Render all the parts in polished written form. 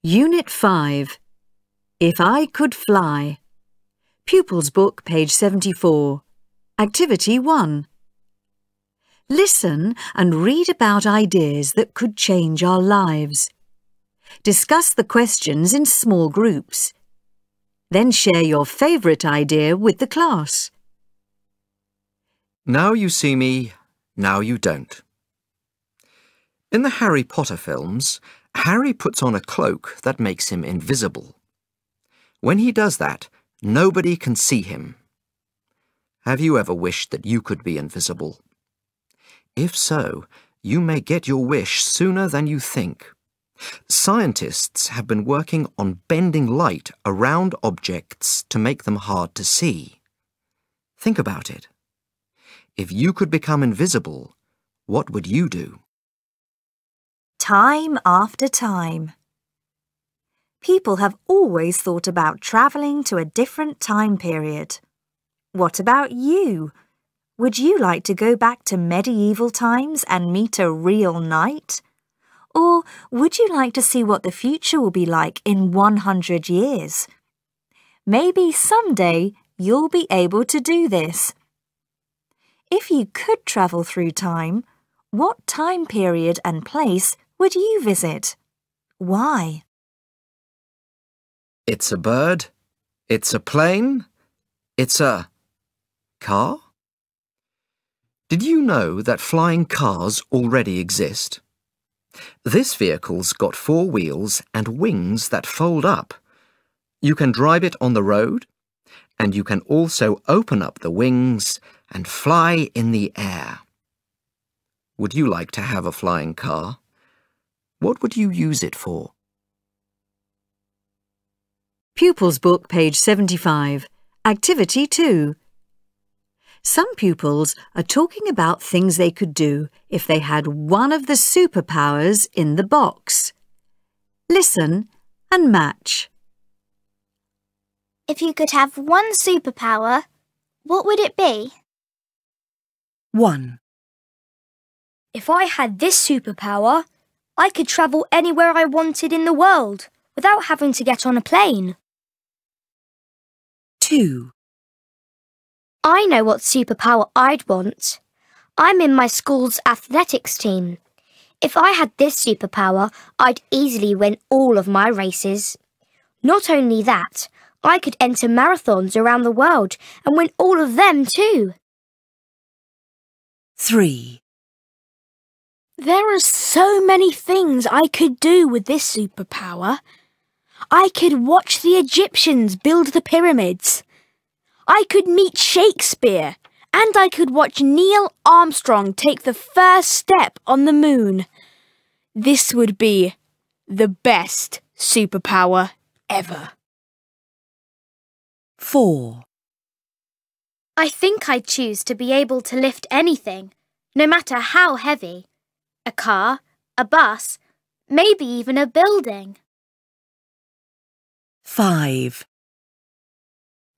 Unit 5. If I Could Fly. Pupils Book, page 74. Activity 1. Listen and read about ideas that could change our lives. Discuss the questions in small groups. Then share your favourite idea with the class. Now you see me, now you don't. In the Harry Potter films, Harry puts on a cloak that makes him invisible. When he does that, nobody can see him. Have you ever wished that you could be invisible? If so, you may get your wish sooner than you think. Scientists have been working on bending light around objects to make them hard to see. Think about it. If you could become invisible, what would you do? Time after time. People have always thought about travelling to a different time period. What about you? Would you like to go back to medieval times and meet a real knight? Or would you like to see what the future will be like in 100 years? Maybe someday you'll be able to do this. If you could travel through time, what time period and place would you visit? Why? It's a bird. It's a plane. It's a car. Did you know that flying cars already exist? This vehicle's got 4 wheels and wings that fold up. You can drive it on the road, and you can also open up the wings and fly in the air. Would you like to have a flying car? What would you use it for? Pupils Book, page 75. Activity 2. Some pupils are talking about things they could do if they had one of the superpowers in the box. Listen and match. If you could have one superpower, what would it be? 1. If I had this superpower, I could travel anywhere I wanted in the world without having to get on a plane. 2. I know what superpower I'd want. I'm in my school's athletics team. If I had this superpower, I'd easily win all of my races. Not only that, I could enter marathons around the world and win all of them too. 3. There are so many things I could do with this superpower. I could watch the Egyptians build the pyramids. I could meet Shakespeare, and I could watch Neil Armstrong take the first step on the moon. This would be the best superpower ever. 4. I think I'd choose to be able to lift anything, no matter how heavy. A car, a bus, maybe even a building. 5.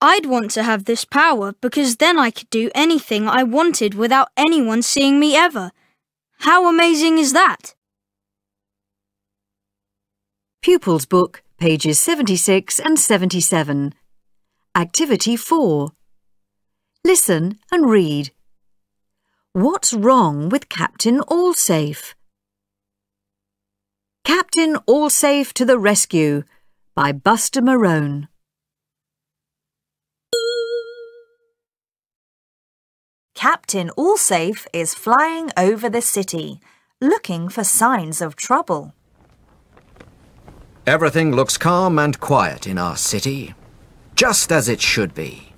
I'd want to have this power because then I could do anything I wanted without anyone seeing me ever. How amazing is that? Pupils Book, pages 76 and 77. Activity 4. Listen and read. What's wrong with Captain Allsafe? Captain Allsafe to the Rescue by Buster Marone. Captain Allsafe is flying over the city, looking for signs of trouble. Everything looks calm and quiet in our city, just as it should be.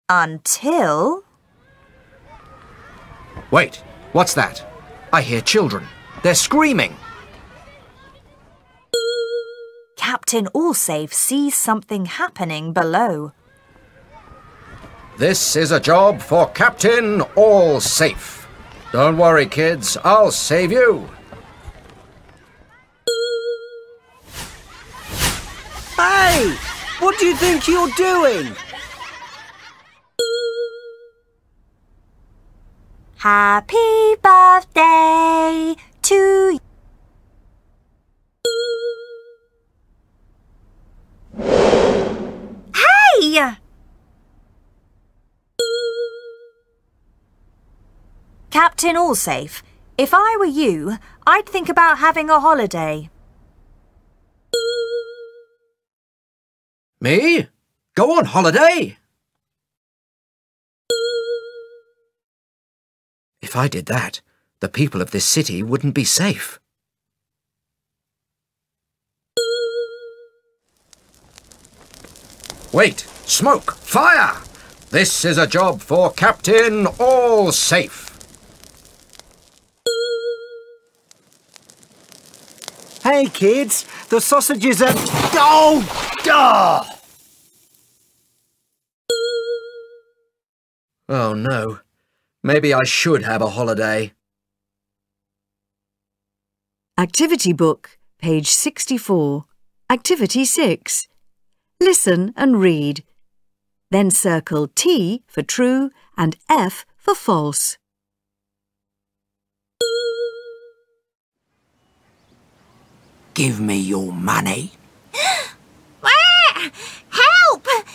Until... Wait, what's that? I hear children. They're screaming. Captain Allsafe sees something happening below. This is a job for Captain Allsafe. Don't worry, kids. I'll save you. Hey! What do you think you're doing? Happy birthday to you. Captain Allsafe, if I were you, I'd think about having a holiday. Me? Go on holiday? If I did that, the people of this city wouldn't be safe. Wait! Smoke! Fire! This is a job for Captain Allsafe. Hey, kids, the sausages are... Oh! Duh! Oh, no. Maybe I should have a holiday. Activity Book, page 64. Activity 6. Listen and read. Then circle T for true and F for false. Give me your money. Help!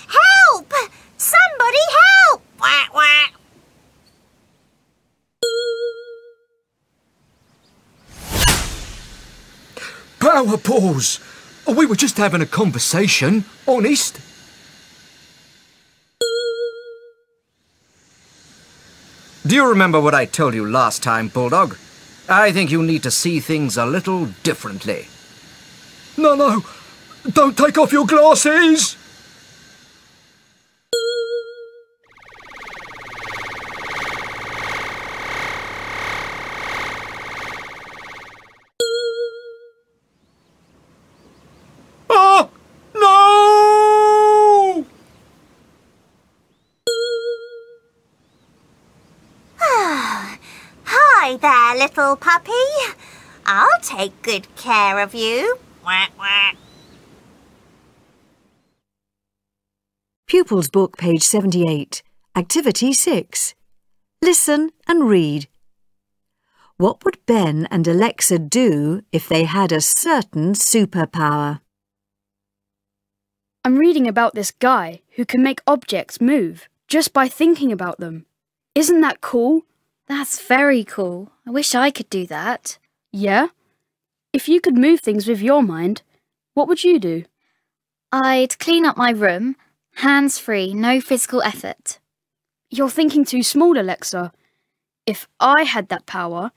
Help! Somebody help! Power pause! We were just having a conversation, honest. Do you remember what I told you last time, Bulldog? I think you need to see things a little differently. No, don't take off your glasses! Oh, no! Hi there, little puppy. I'll take good care of you. Pupils Book, page 78. Activity 6. Listen and read. What would Ben and Alexa do if they had a certain superpower? I'm reading about this guy who can make objects move just by thinking about them. Isn't that cool? That's very cool. I wish I could do that. Yeah? If you could move things with your mind, what would you do? I'd clean up my room, hands-free, no physical effort. You're thinking too small, Alexa. If I had that power,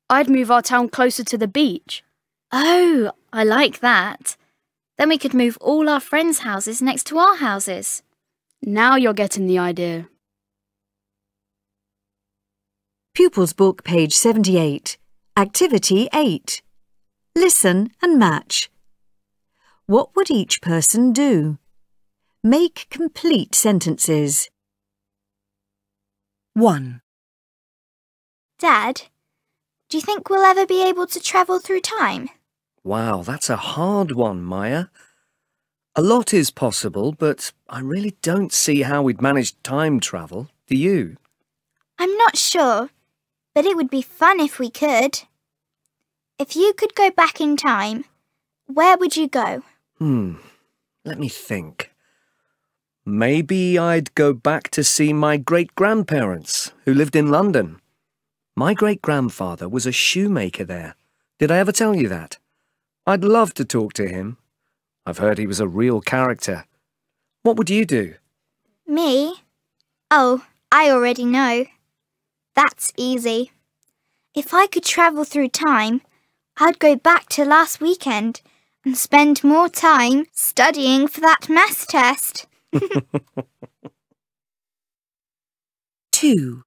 I'd move our town closer to the beach. Oh, I like that. Then we could move all our friends' houses next to our houses. Now you're getting the idea. Pupils Book, page 78. Activity 8. Listen and match. What would each person do? Make complete sentences. 1. Dad, do you think we'll ever be able to travel through time? Wow, that's a hard one, Maya. A lot is possible, but I really don't see how we'd manage time travel, do you? I'm not sure, but it would be fun if we could. If you could go back in time, where would you go? Let me think. Maybe I'd go back to see my great-grandparents who lived in London. My great-grandfather was a shoemaker there. Did I ever tell you that? I'd love to talk to him. I've heard he was a real character. What would you do? Me? Oh, I already know. That's easy. If I could travel through time, I'd go back to last weekend and spend more time studying for that maths test. 2.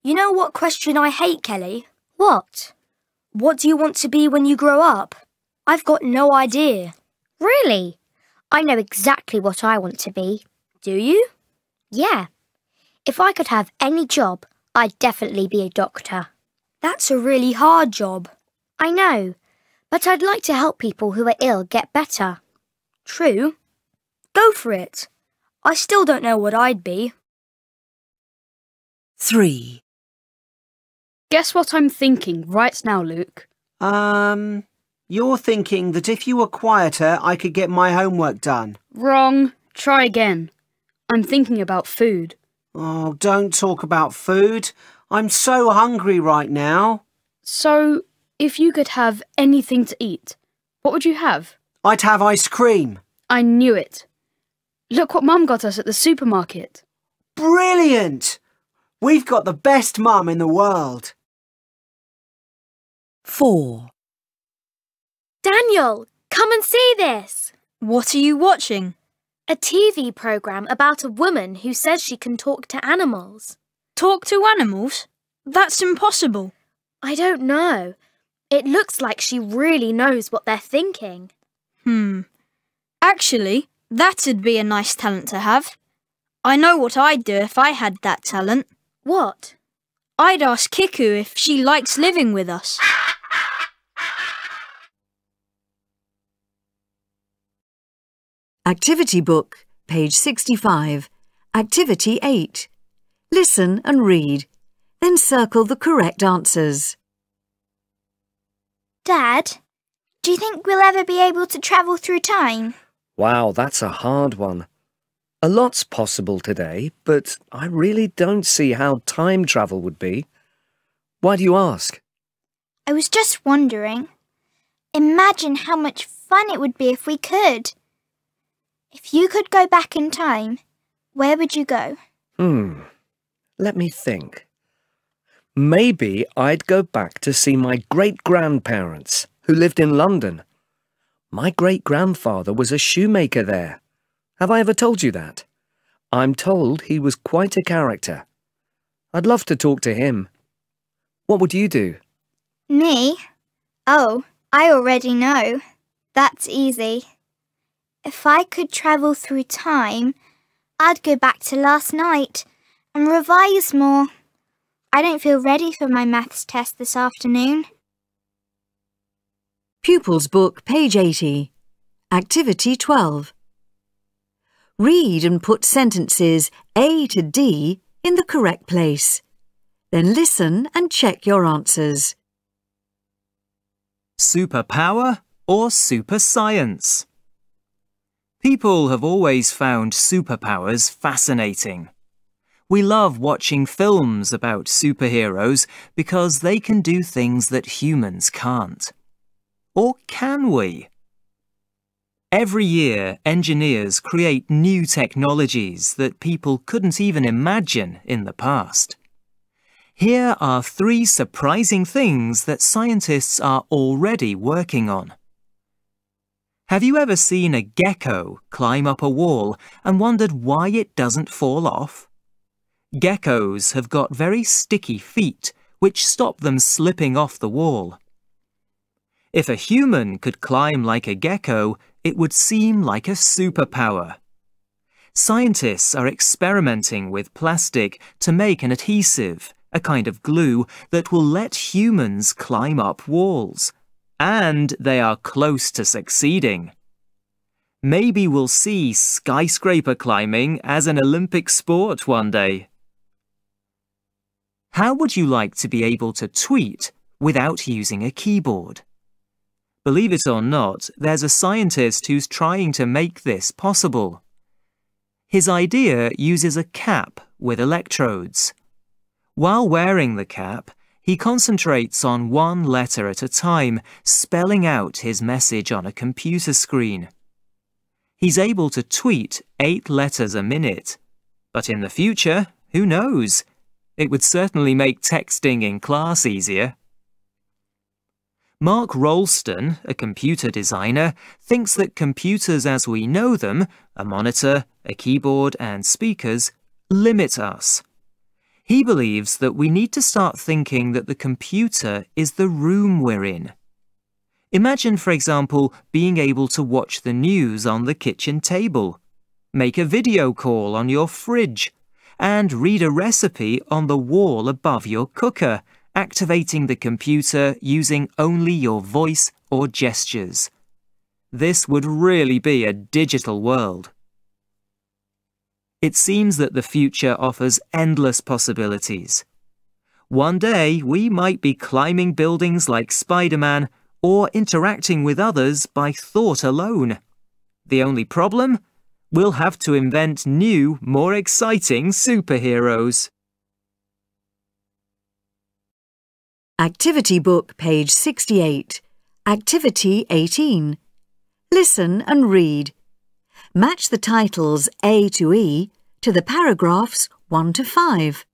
You know what question I hate, Kelly? What? What do you want to be when you grow up? I've got no idea. Really? I know exactly what I want to be. Do you? Yeah. If I could have any job, I'd definitely be a doctor. That's a really hard job. I know, but I'd like to help people who are ill get better. True. Go for it. I still don't know what I'd be. 3. Guess what I'm thinking right now, Luke? You're thinking that if you were quieter, I could get my homework done. Wrong. Try again. I'm thinking about food. Oh, don't talk about food. I'm so hungry right now. So, if you could have anything to eat, what would you have? I'd have ice cream. I knew it. Look what Mum got us at the supermarket. Brilliant! We've got the best mum in the world. 4. Daniel, come and see this. What are you watching? A TV programme about a woman who says she can talk to animals. Talk to animals? That's impossible. I don't know. It looks like she really knows what they're thinking. Actually, that'd be a nice talent to have. I know what I'd do if I had that talent. What? I'd ask Kiku if she likes living with us. Activity book, page 65. Activity 8. Listen and read. Then circle the correct answers. Dad, do you think we'll ever be able to travel through time? Wow, that's a hard one. A lot's possible today, but I really don't see how time travel would be. Why do you ask? I was just wondering. Imagine how much fun it would be if we could. If you could go back in time, where would you go? Let me think. Maybe I'd go back to see my great-grandparents who lived in London. My great-grandfather was a shoemaker there. Have I ever told you that? I'm told he was quite a character. I'd love to talk to him. What would you do? Me? Oh, I already know. That's easy. If I could travel through time, I'd go back to last night and revise more. I don't feel ready for my maths test this afternoon. Pupils Book, page 80. Activity 12. Read and put sentences A to D in the correct place. Then listen and check your answers. Superpower or super science? People have always found superpowers fascinating. We love watching films about superheroes because they can do things that humans can't. Or can we? Every year, engineers create new technologies that people couldn't even imagine in the past. Here are 3 surprising things that scientists are already working on. Have you ever seen a gecko climb up a wall and wondered why it doesn't fall off? Geckos have got very sticky feet, which stop them slipping off the wall. If a human could climb like a gecko, it would seem like a superpower. Scientists are experimenting with plastic to make an adhesive, a kind of glue that will let humans climb up walls. And they are close to succeeding. Maybe we'll see skyscraper climbing as an Olympic sport one day. How would you like to be able to tweet without using a keyboard? Believe it or not, there's a scientist who's trying to make this possible. His idea uses a cap with electrodes. While wearing the cap, he concentrates on one letter at a time, spelling out his message on a computer screen. He's able to tweet 8 letters a minute. But in the future, who knows? It would certainly make texting in class easier. Mark Rolston, a computer designer, thinks that computers as we know them, a monitor, a keyboard and speakers, limit us. He believes that we need to start thinking that the computer is the room we're in. Imagine, for example, being able to watch the news on the kitchen table, make a video call on your fridge, and read a recipe on the wall above your cooker, activating the computer using only your voice or gestures. This would really be a digital world. It seems that the future offers endless possibilities. One day, we might be climbing buildings like Spider-Man or interacting with others by thought alone. The only problem? We'll have to invent new, more exciting superheroes. Activity Book, page 68. Activity 18. Listen and read. Match the titles A to E to the paragraphs 1 to 5.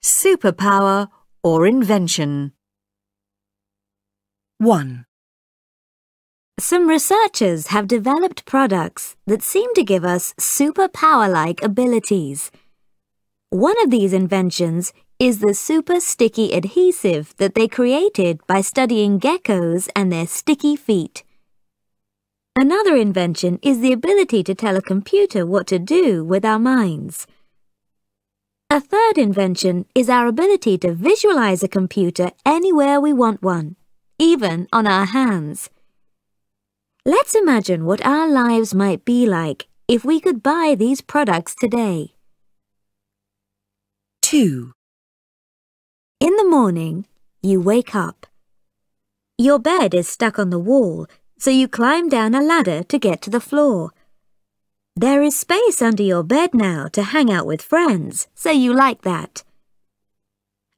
Superpower or invention. 1. Some researchers have developed products that seem to give us superpower-like abilities. One of these inventions is the super sticky adhesive that they created by studying geckos and their sticky feet. Another invention is the ability to tell a computer what to do with our minds. A third invention is our ability to visualize a computer anywhere we want one, even on our hands. Let's imagine what our lives might be like if we could buy these products today. 2. In the morning, you wake up. Your bed is stuck on the wall, so you climb down a ladder to get to the floor. There is space under your bed now to hang out with friends, so you like that.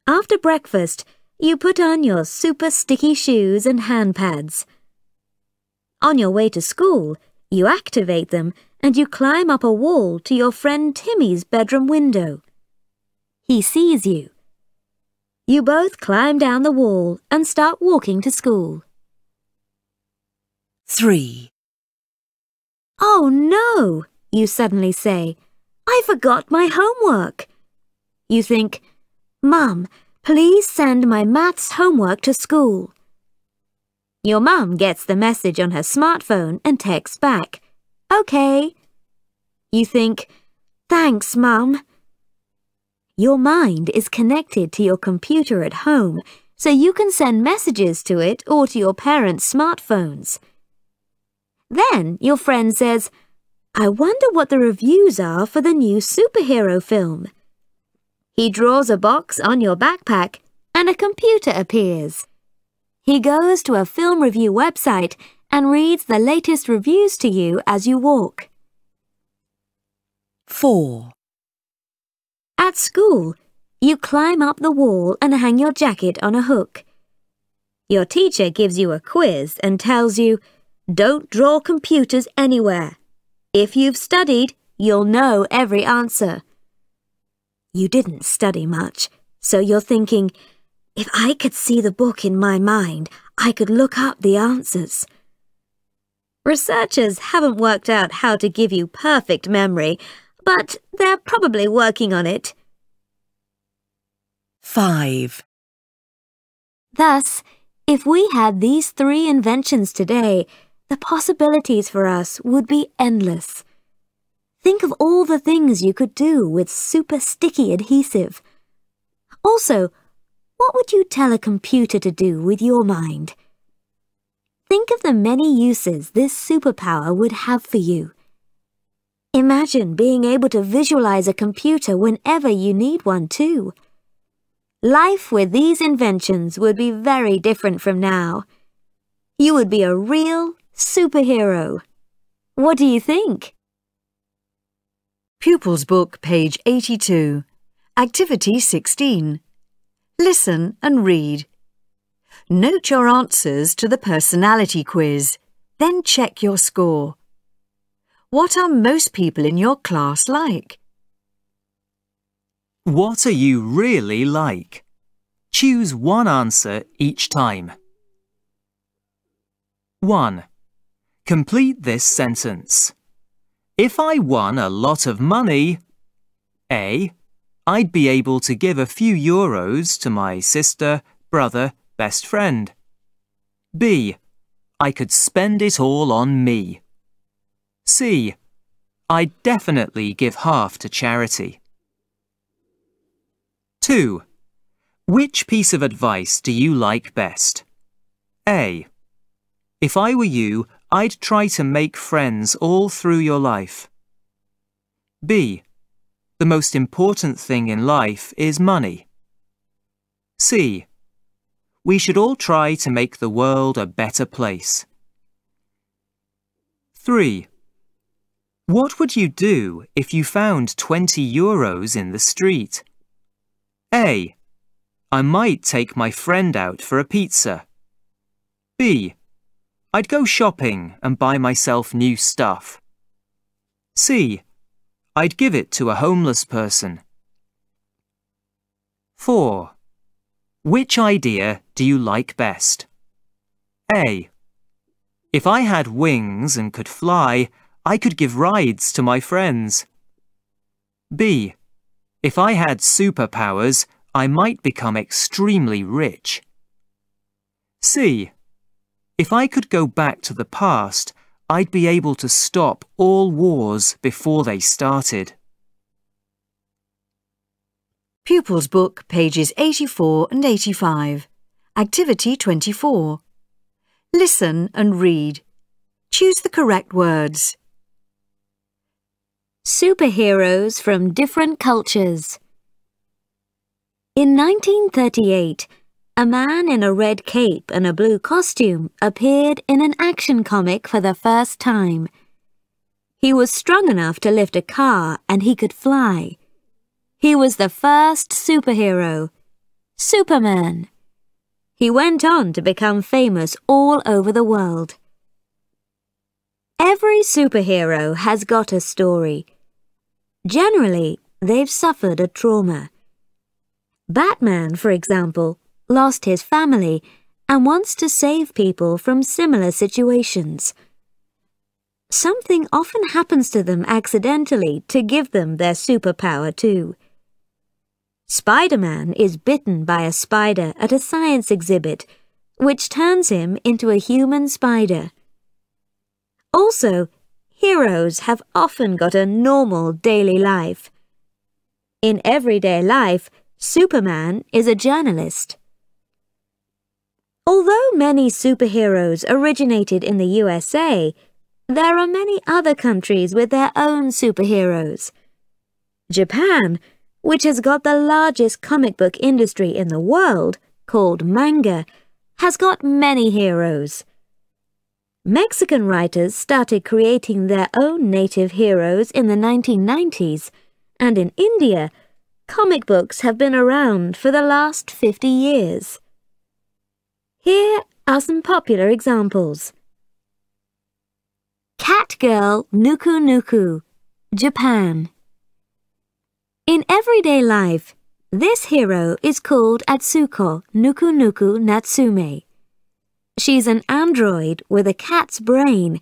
After breakfast, you put on your super sticky shoes and hand pads. On your way to school, you activate them and you climb up a wall to your friend Timmy's bedroom window. He sees you. You both climb down the wall and start walking to school. 3. Oh no, you suddenly say, I forgot my homework. You think, Mum, please send my maths homework to school. Your mum gets the message on her smartphone and texts back, OK. You think, thanks, Mum. Your mind is connected to your computer at home, so you can send messages to it or to your parents' smartphones. Then your friend says, I wonder what the reviews are for the new superhero film. He draws a box on your backpack and a computer appears. He goes to a film review website and reads the latest reviews to you as you walk. 4. At school, you climb up the wall and hang your jacket on a hook. Your teacher gives you a quiz and tells you, don't draw computers anywhere. If you've studied, you'll know every answer. You didn't study much, so you're thinking, if I could see the book in my mind, I could look up the answers. Researchers haven't worked out how to give you perfect memory, but they're probably working on it. 5. Thus, if we had these 3 inventions today, the possibilities for us would be endless. Think of all the things you could do with super sticky adhesive. Also, what would you tell a computer to do with your mind? Think of the many uses this superpower would have for you. Imagine being able to visualize a computer whenever you need one too. Life with these inventions would be very different from now. You would be a real superhero. What do you think? Pupils Book, page 82. Activity 16. Listen and read. Note your answers to the personality quiz, then check your score. What are most people in your class like? What are you really like? Choose one answer each time. 1. Complete this sentence. If I won a lot of money, A. I'd be able to give a few euros to my sister, brother, best friend. B. I could spend it all on me. C. I'd definitely give half to charity. 2. Which piece of advice do you like best? A. If I were you, I'd try to make friends all through your life. B. The most important thing in life is money. C. We should all try to make the world a better place. 3. What would you do if you found 20 euros in the street? A. I might take my friend out for a pizza. B. I'd go shopping and buy myself new stuff. C. I'd give it to a homeless person. 4. Which idea do you like best? A. If I had wings and could fly, I could give rides to my friends. B. If I had superpowers, I might become extremely rich. C. If I could go back to the past, I'd be able to stop all wars before they started. Pupils Book, pages 84 and 85. Activity 24. Listen and read. Choose the correct words. Superheroes from different cultures. In 1938, a man in a red cape and a blue costume appeared in an action comic for the first time. He was strong enough to lift a car and he could fly. He was the first superhero, Superman. He went on to become famous all over the world. Every superhero has got a story. Generally, they've suffered a trauma. Batman, for example, lost his family and wants to save people from similar situations. Something often happens to them accidentally to give them their superpower too. Spider-Man is bitten by a spider at a science exhibit, which turns him into a human spider. Also, heroes have often got a normal daily life. In everyday life, Superman is a journalist. Although many superheroes originated in the USA, there are many other countries with their own superheroes. Japan, which has got the largest comic book industry in the world, called manga, has got many heroes. Mexican writers started creating their own native heroes in the 1990s, and in India, comic books have been around for the last 50 years. Here are some popular examples. Catgirl Nuku Nuku, Japan. In everyday life, this hero is called Atsuko Nuku Nuku Natsume. She's an android with a cat's brain,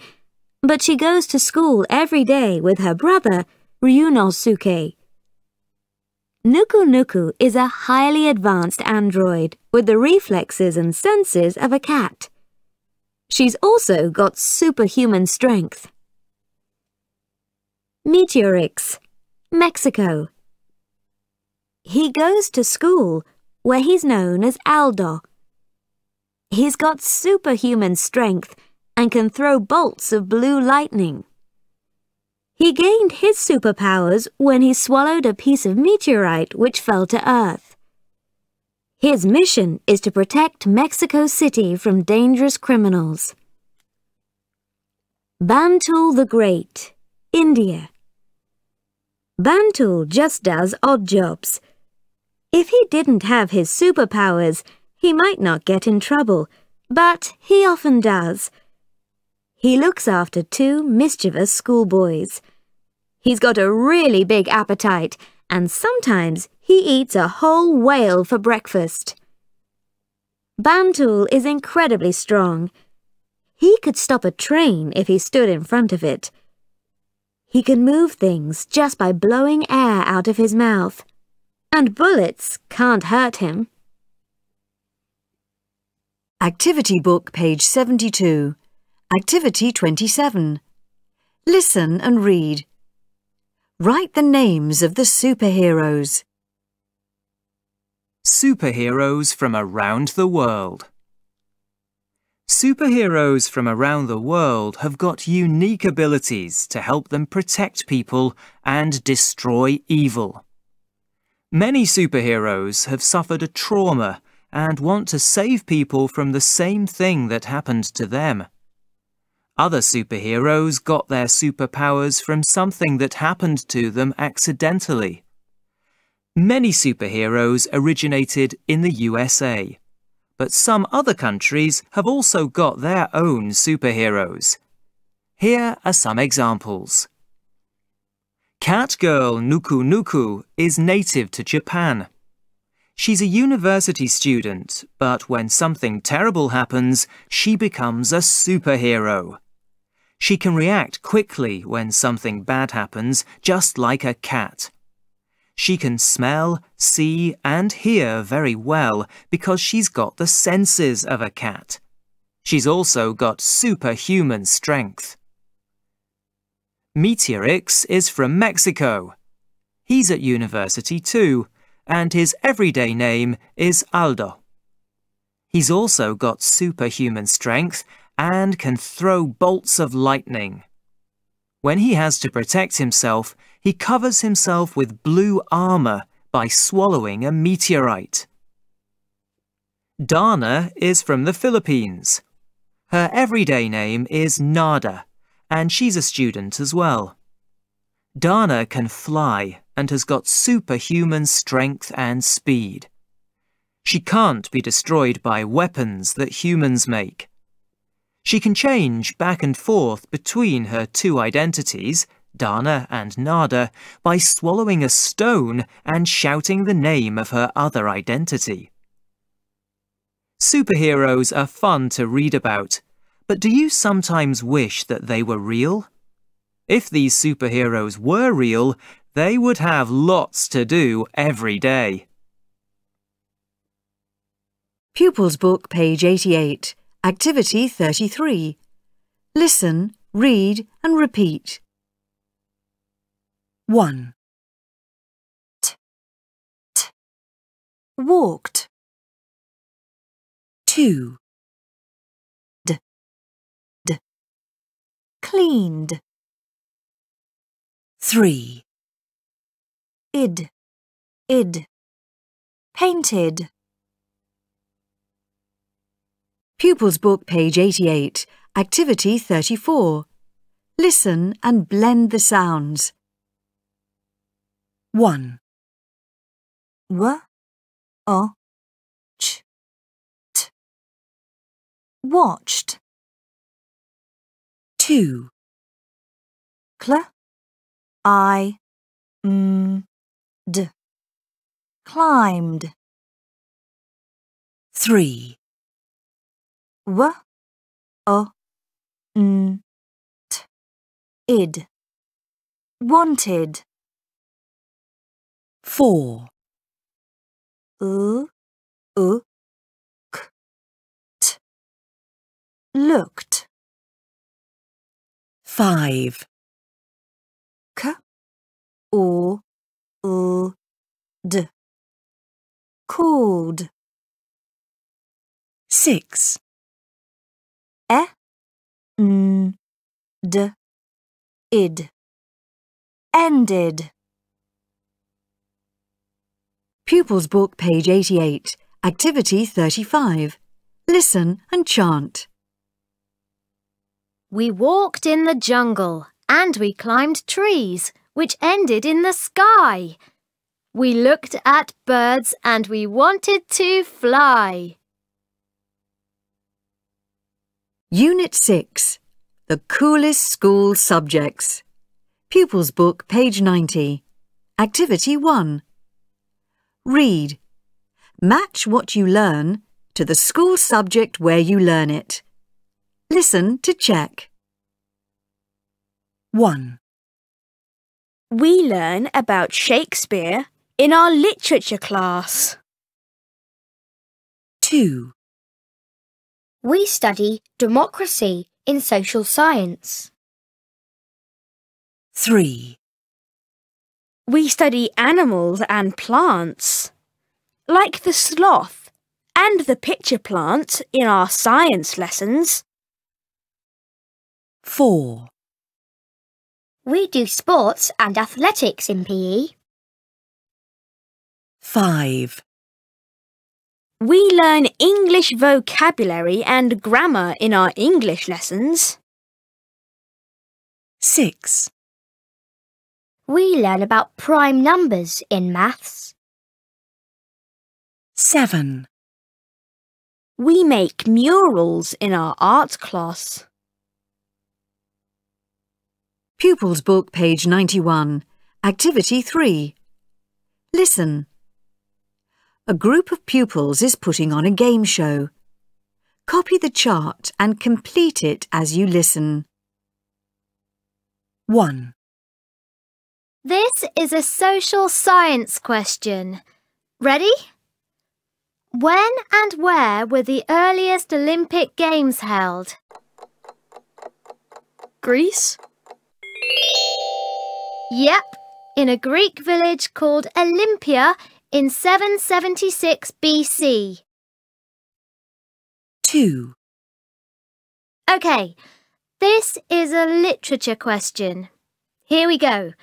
but she goes to school every day with her brother, Ryunosuke. Nuku Nuku is a highly advanced android with the reflexes and senses of a cat. She's also got superhuman strength. Meteorix, Mexico. He goes to school, where he's known as Aldo. He's got superhuman strength and can throw bolts of blue lightning. He gained his superpowers when he swallowed a piece of meteorite which fell to Earth. His mission is to protect Mexico City from dangerous criminals. Bantul the Great, India. Bantul just does odd jobs. If he didn't have his superpowers, he might not get in trouble, but he often does. He looks after 2 mischievous schoolboys. He's got a really big appetite, and sometimes he eats a whole whale for breakfast. Bantul is incredibly strong. He could stop a train if he stood in front of it. He can move things just by blowing air out of his mouth, and bullets can't hurt him. Activity Book, page 72. Activity 27. Listen and read. Write the names of the superheroes. Superheroes from around the world. Superheroes from around the world have got unique abilities to help them protect people and destroy evil. Many superheroes have suffered a trauma and want to save people from the same thing that happened to them. Other superheroes got their superpowers from something that happened to them accidentally. Many superheroes originated in the USA, but some other countries have also got their own superheroes. Here are some examples. Catgirl Nuku Nuku is native to Japan. She's a university student, but when something terrible happens, she becomes a superhero. She can react quickly when something bad happens, just like a cat. She can smell, see, and hear very well because she's got the senses of a cat. She's also got superhuman strength. Meteorix is from Mexico. He's at university too, and his everyday name is Aldo. He's also got superhuman strength and can throw bolts of lightning. When he has to protect himself, he covers himself with blue armor by swallowing a meteorite. Dana is from the Philippines. Her everyday name is Nada, and she's a student as well. Dana can fly and has got superhuman strength and speed. She can't be destroyed by weapons that humans make. She can change back and forth between her two identities, Dana and Nada, by swallowing a stone and shouting the name of her other identity. Superheroes are fun to read about, but do you sometimes wish that they were real? If these superheroes were real, they would have lots to do every day. Pupils Book, page 88, Activity 33. Listen, read and repeat. 1. Walked. 2. Cleaned. 3. Id. Painted. Pupils Book, page 88, Activity 34. Listen and blend the sounds. 1. Watched. 2. Climbed. 3. Id. Wanted. 4. Looked. 5. Called. 6. Id. Ended. Pupils Book, page 88, Activity 35. Listen and chant. We walked in the jungle and we climbed trees, which ended in the sky. We looked at birds and we wanted to fly. Unit 6. The coolest school subjects. Pupils Book, page 90. Activity 1. Read. Match what you learn to the school subject where you learn it. Listen to check. 1. We learn about Shakespeare in our literature class. 2. We study democracy in social science. 3. We study animals and plants, like the sloth and the pitcher plant in our science lessons. 4. We do sports and athletics in PE. 5. We learn English vocabulary and grammar in our English lessons. 6. We learn about prime numbers in maths. 7. We make murals in our art class. Pupils Book, page 91. Activity 3. Listen. A group of pupils is putting on a game show. Copy the chart and complete it as you listen. 1. This is a social science question. Ready? When and where were the earliest Olympic Games held? Greece? Yep, in a Greek village called Olympia in 776 BC. 2. OK, this is a literature question. Here we go.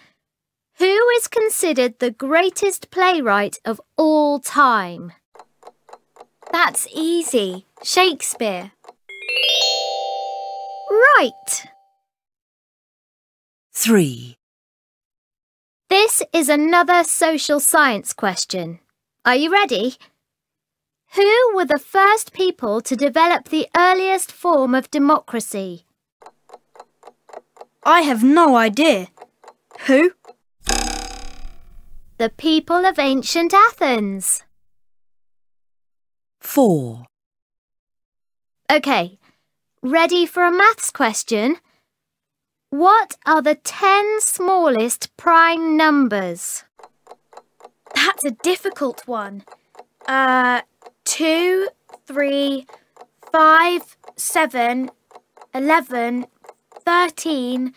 Who is considered the greatest playwright of all time? That's easy. Shakespeare. Right. 3. This is another social science question. Are you ready? Who were the first people to develop the earliest form of democracy? I have no idea. Who? The people of ancient Athens. 4. OK, ready for a maths question? What are the 10 smallest prime numbers? That's a difficult one. 2, 3, 5, 7, 11, 13.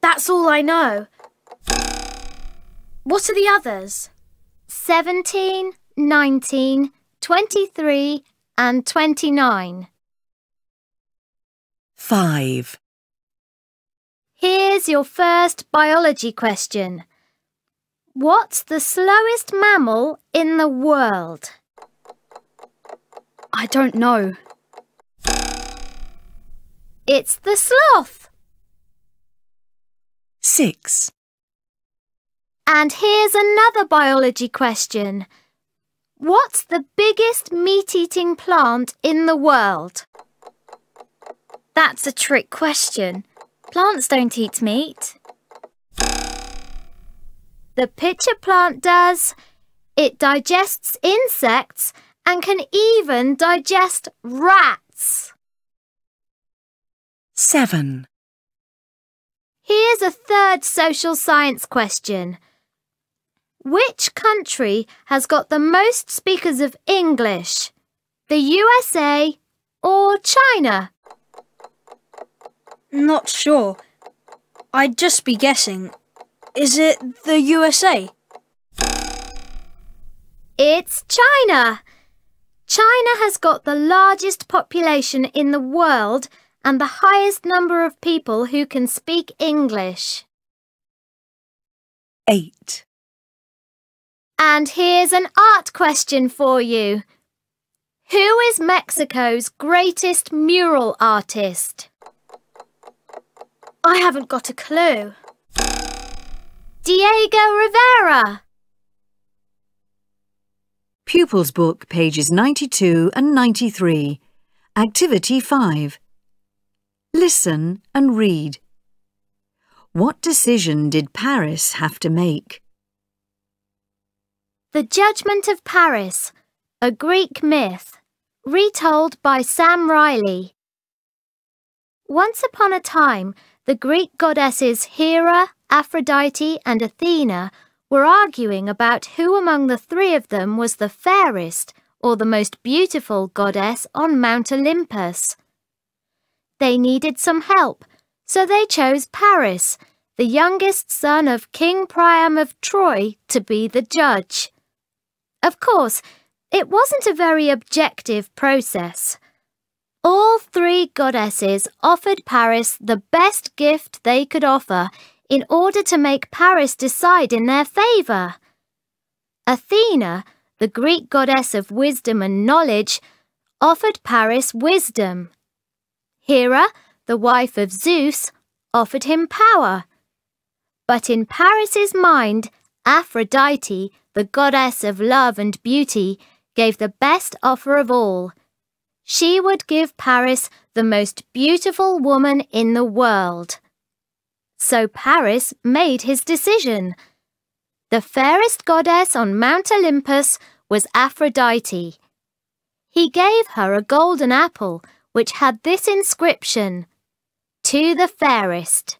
That's all I know. What are the others? 17, 19, 23 and 29. 5. Here's your first biology question. What's the slowest mammal in the world? I don't know. It's the sloth. 6. And here's another biology question. What's the biggest meat-eating plant in the world? That's a trick question. Plants don't eat meat. The pitcher plant does. It digests insects and can even digest rats. 7. Here's a third social science question. Which country has got the most speakers of English? The USA or China? Not sure. I'd just be guessing. Is it the USA? It's China. China has got the largest population in the world and the highest number of people who can speak English. 8. And here's an art question for you. Who is Mexico's greatest mural artist? I haven't got a clue. Diego Rivera. Pupils Book, pages 92 and 93. Activity 5. Listen and read. What decision did Paris have to make? The Judgment of Paris, a Greek myth, retold by Sam Riley. Once upon a time, the Greek goddesses Hera, Aphrodite and Athena were arguing about who among the three of them was the fairest or the most beautiful goddess on Mount Olympus. They needed some help, so they chose Paris, the youngest son of King Priam of Troy, to be the judge. Of course, it wasn't a very objective process. All three goddesses offered Paris the best gift they could offer in order to make Paris decide in their favour. Athena, the Greek goddess of wisdom and knowledge, offered Paris wisdom. Hera, the wife of Zeus, offered him power. But in Paris's mind, Aphrodite, the goddess of love and beauty, gave the best offer of all. She would give Paris the most beautiful woman in the world. So Paris made his decision. The fairest goddess on Mount Olympus was Aphrodite. He gave her a golden apple which had this inscription, "To the fairest."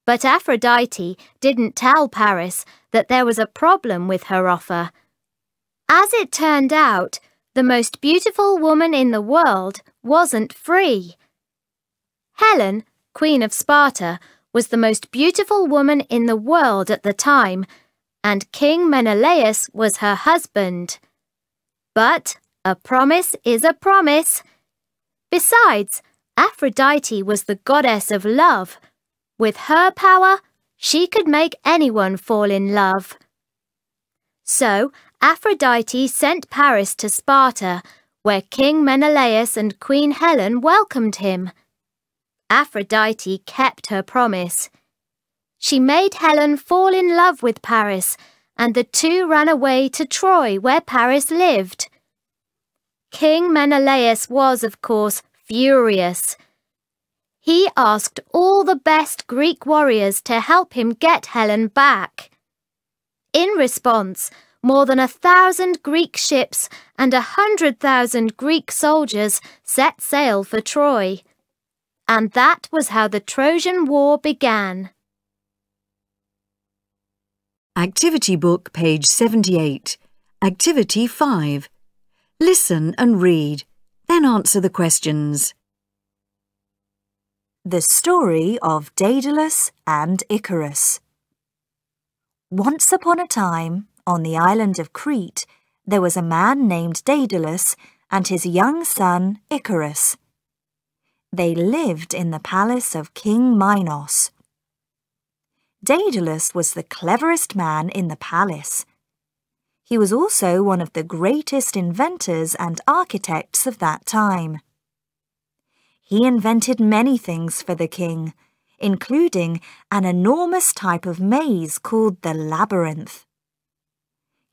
But Aphrodite didn't tell Paris that there was a problem with her offer. As it turned out, the most beautiful woman in the world wasn't free. Helen, Queen of Sparta, was the most beautiful woman in the world at the time, and King Menelaus was her husband. But a promise is a promise. Besides, Aphrodite was the goddess of love. With her power, she could make anyone fall in love. So, Aphrodite sent Paris to Sparta, where King Menelaus and Queen Helen welcomed him. Aphrodite kept her promise. She made Helen fall in love with Paris, and the two ran away to Troy, where Paris lived. King Menelaus was, of course, furious. He asked all the best Greek warriors to help him get Helen back. In response, more than 1,000 Greek ships and 100,000 Greek soldiers set sail for Troy. And that was how the Trojan War began. Activity Book, page 78. Activity 5. Listen and read, then answer the questions. The story of Daedalus and Icarus. Once upon a time, on the island of Crete, there was a man named Daedalus and his young son Icarus. They lived in the palace of King Minos. Daedalus was the cleverest man in the palace. He was also one of the greatest inventors and architects of that time. He invented many things for the king, including an enormous type of maze called the labyrinth.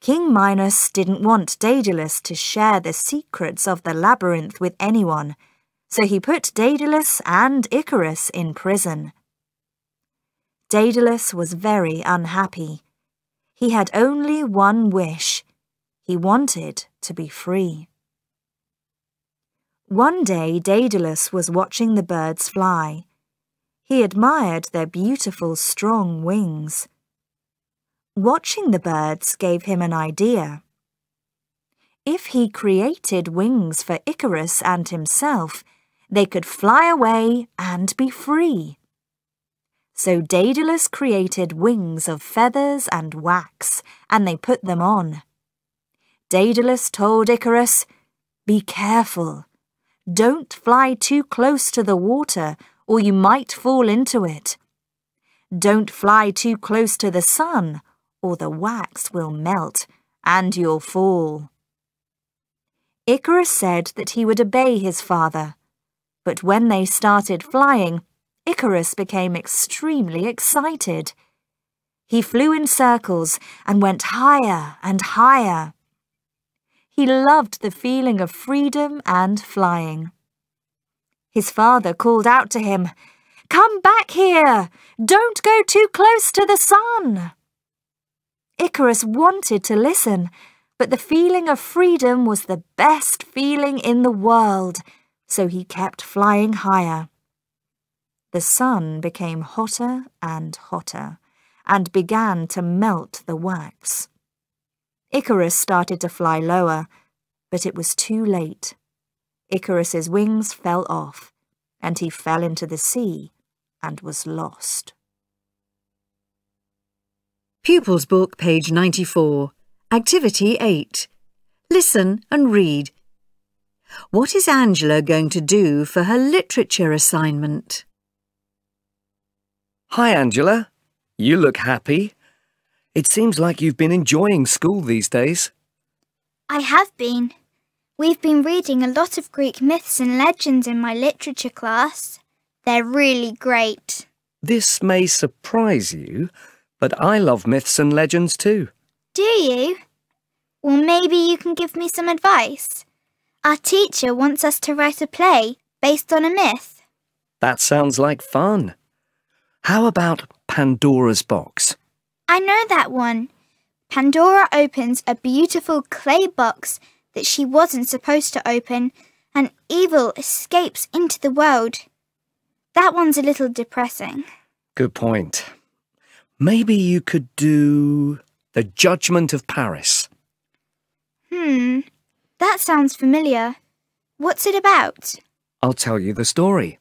King Minos didn't want Daedalus to share the secrets of the labyrinth with anyone, so he put Daedalus and Icarus in prison. Daedalus was very unhappy. He had only one wish. He wanted to be free. One day Daedalus was watching the birds fly. He admired their beautiful, strong wings. Watching the birds gave him an idea. If he created wings for Icarus and himself, they could fly away and be free. So Daedalus created wings of feathers and wax, and they put them on. Daedalus told Icarus, "Be careful. Don't fly too close to the water, or you might fall into it. Don't fly too close to the sun, or the wax will melt, and you'll fall." Icarus said that he would obey his father, but when they started flying, Icarus became extremely excited. He flew in circles and went higher and higher. He loved the feeling of freedom and flying. His father called out to him, "Come back here! Don't go too close to the sun!" Icarus wanted to listen, but the feeling of freedom was the best feeling in the world, so he kept flying higher. The sun became hotter and hotter, and began to melt the wax. Icarus started to fly lower, but it was too late. Icarus's wings fell off, and he fell into the sea and was lost. Pupils Book, page 94. Activity 8. Listen and read. What is Angela going to do for her literature assignment? Hi, Angela. You look happy. It seems like you've been enjoying school these days. I have been. We've been reading a lot of Greek myths and legends in my literature class. They're really great. This may surprise you, But I love myths and legends too. Do you? Well, maybe you can give me some advice. Our teacher wants us to write a play based on a myth. That sounds like fun. How about Pandora's Box? I know that one. Pandora opens a beautiful clay box that she wasn't supposed to open, and evil escapes into the world. That one's a little depressing. Good point. Maybe you could do The Judgment of Paris. That sounds familiar. What's it about? I'll tell you the story.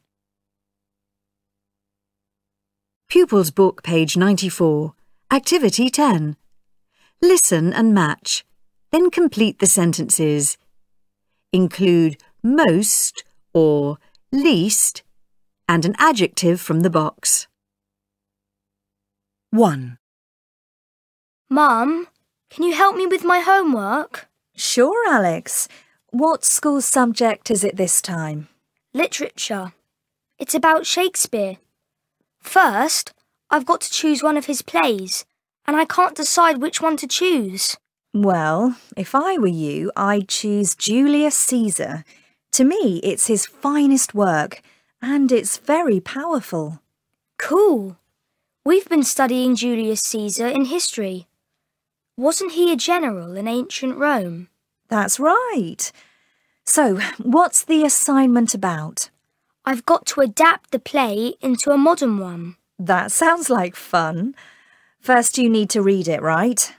Pupils Book, page 94. Activity 10. Listen and match. Then complete the sentences. Include most or least and an adjective from the box. 1. Mum, can you help me with my homework? Sure, Alex. What school subject is it this time? Literature. It's about Shakespeare. First, I've got to choose one of his plays, and I can't decide which one to choose. Well, if I were you, I'd choose Julius Caesar. To me, it's his finest work, and it's very powerful. Cool. We've been studying Julius Caesar in history. Wasn't he a general in ancient Rome? That's right. So, what's the assignment about? I've got to adapt the play into a modern one. That sounds like fun. First, you need to read it, right?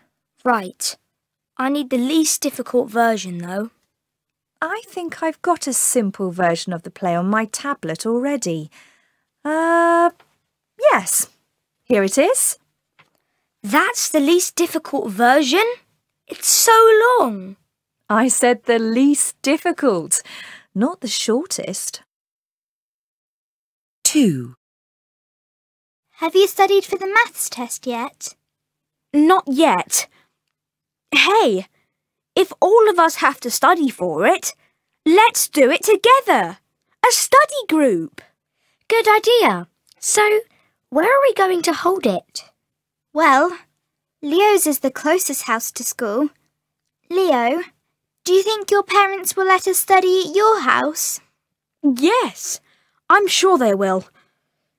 Right. I need the least difficult version, though. I think I've got a simple version of the play on my tablet already. Yes. Here it is. That's the least difficult version? It's so long. I said the least difficult, not the shortest. 2. Have you studied for the maths test yet? Not yet. Hey, if all of us have to study for it, let's do it together. A study group. Good idea. So, where are we going to hold it? Well, Leo's is the closest house to school. Leo, do you think your parents will let us study at your house? Yes, I'm sure they will.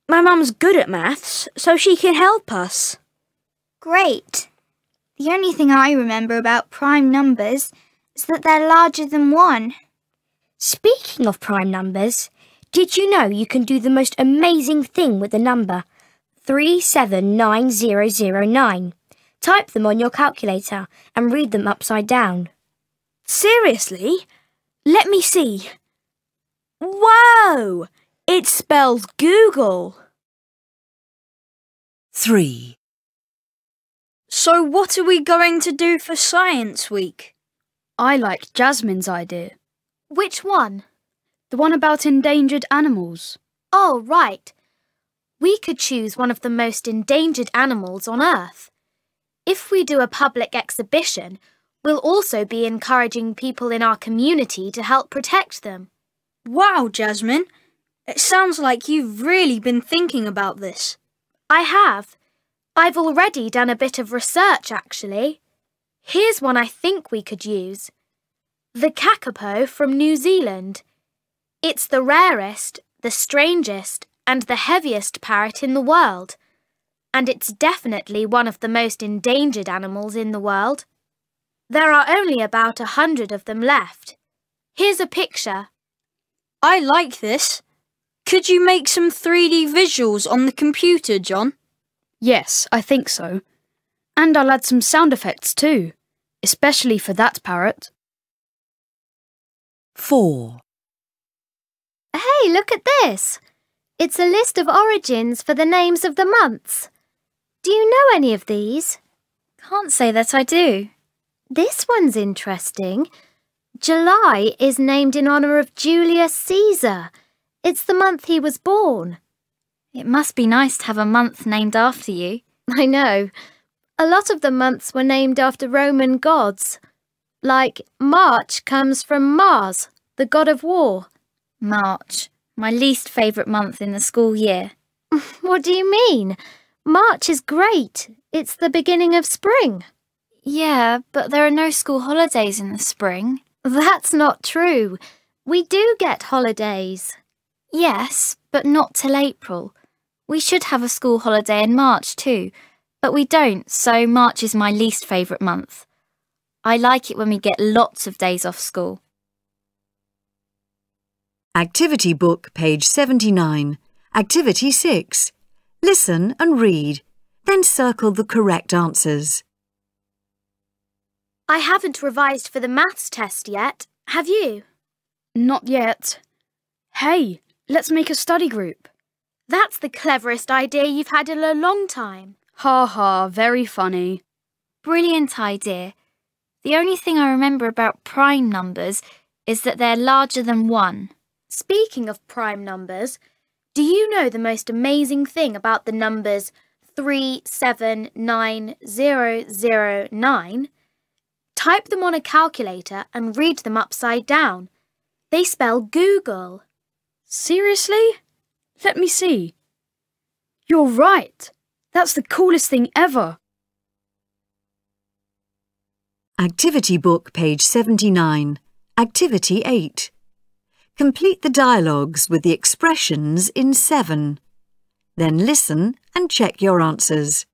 My mum's good at maths, so she can help us. Great. The only thing I remember about prime numbers is that they're larger than 1. Speaking of prime numbers, did you know you can do the most amazing thing with the number 379009? Type them on your calculator and read them upside down. Seriously? Let me see. Whoa! It spells Google. 3. So what are we going to do for Science Week? I like Jasmine's idea. Which one? The one about endangered animals. Oh, right. We could choose one of the most endangered animals on Earth. If we do a public exhibition, we'll also be encouraging people in our community to help protect them. Wow, Jasmine. It sounds like you've really been thinking about this. I have. I've already done a bit of research, actually. Here's one I think we could use. The kakapo from New Zealand. It's the rarest, the strangest, and the heaviest parrot in the world. And it's definitely one of the most endangered animals in the world. There are only about 100 of them left. Here's a picture. I like this. Could you make some 3D visuals on the computer, John? Yes, I think so. And I'll add some sound effects too, especially for that parrot. 4. Hey, look at this. It's a list of origins for the names of the months. Do you know any of these? Can't say that I do. This one's interesting. July is named in honour of Julius Caesar. It's the month he was born. It must be nice to have a month named after you. I know. A lot of the months were named after Roman gods. Like March comes from Mars, the god of war. March, my least favourite month in the school year. What do you mean? March is great. It's the beginning of spring. Yeah, but there are no school holidays in the spring. That's not true. We do get holidays. Yes, but not till April. We should have a school holiday in March too, but we don't, so March is my least favourite month. I like it when we get lots of days off school. Activity book, page 79. Activity 6. Listen and read, then circle the correct answers. I haven't revised for the maths test yet. Have you? Not yet. Hey, let's make a study group. That's the cleverest idea you've had in a long time. Ha ha, very funny. Brilliant idea. The only thing I remember about prime numbers is that they're larger than 1. Speaking of prime numbers, do you know the most amazing thing about the numbers 379009? Type them on a calculator and read them upside down. They spell Google. Seriously? Let me see. You're right. That's the coolest thing ever. Activity book, page 79. Activity 8. Complete the dialogues with the expressions in 7. Then listen and check your answers.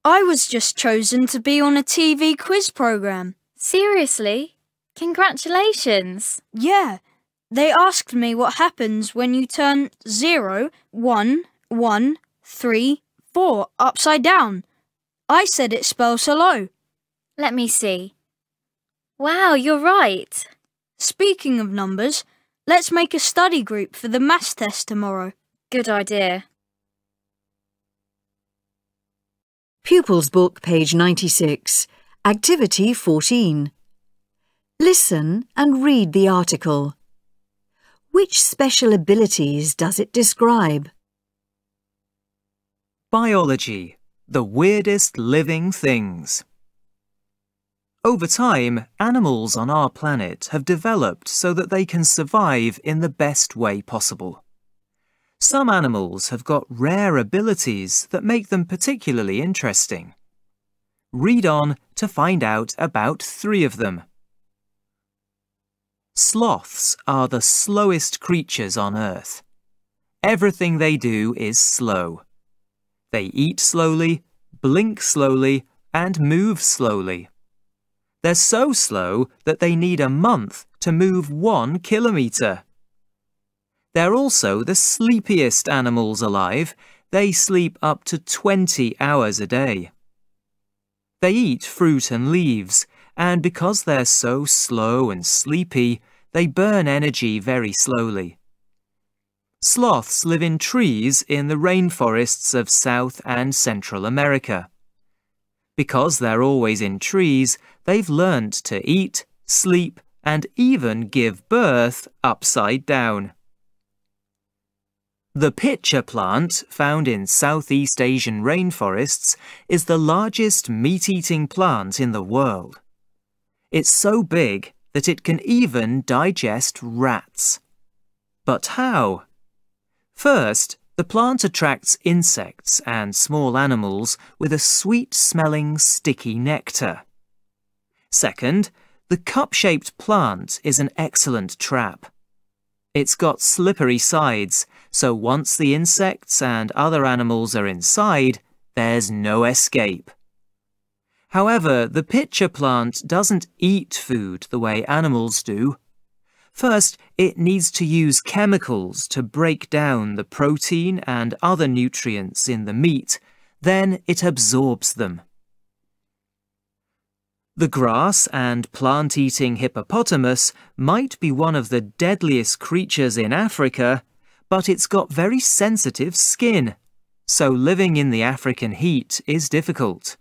I was just chosen to be on a TV quiz program. Seriously? Congratulations. Yeah. They asked me what happens when you turn 0, 1, 1, 3, 4 upside down. I said it spells hello. Let me see. Wow, you're right. Speaking of numbers, let's make a study group for the maths test tomorrow. Good idea. Pupils book, page 96. Activity 14. Listen and read the article. Which special abilities does it describe? Biology, the weirdest living things. Over time, animals on our planet have developed so that they can survive in the best way possible. Some animals have got rare abilities that make them particularly interesting. Read on to find out about 3 of them. Sloths are the slowest creatures on Earth. Everything they do is slow. They eat slowly, blink slowly, and move slowly. They're so slow that they need a month to move 1 kilometre. They're also the sleepiest animals alive. They sleep up to 20 hours a day. They eat fruit and leaves, and because they're so slow and sleepy, they burn energy very slowly. Sloths live in trees in the rainforests of South and Central America. Because they're always in trees, they've learnt to eat, sleep, and even give birth upside down. The pitcher plant, found in Southeast Asian rainforests, is the largest meat-eating plant in the world. It's so big that it can even digest rats. But how? First, the plant attracts insects and small animals with a sweet-smelling sticky nectar. Second, the cup-shaped plant is an excellent trap. It's got slippery sides, so once the insects and other animals are inside, there's no escape. However, the pitcher plant doesn't eat food the way animals do. First, it needs to use chemicals to break down the protein and other nutrients in the meat, then it absorbs them. The grass and plant-eating hippopotamus might be one of the deadliest creatures in Africa, but it's got very sensitive skin, so living in the African heat is difficult.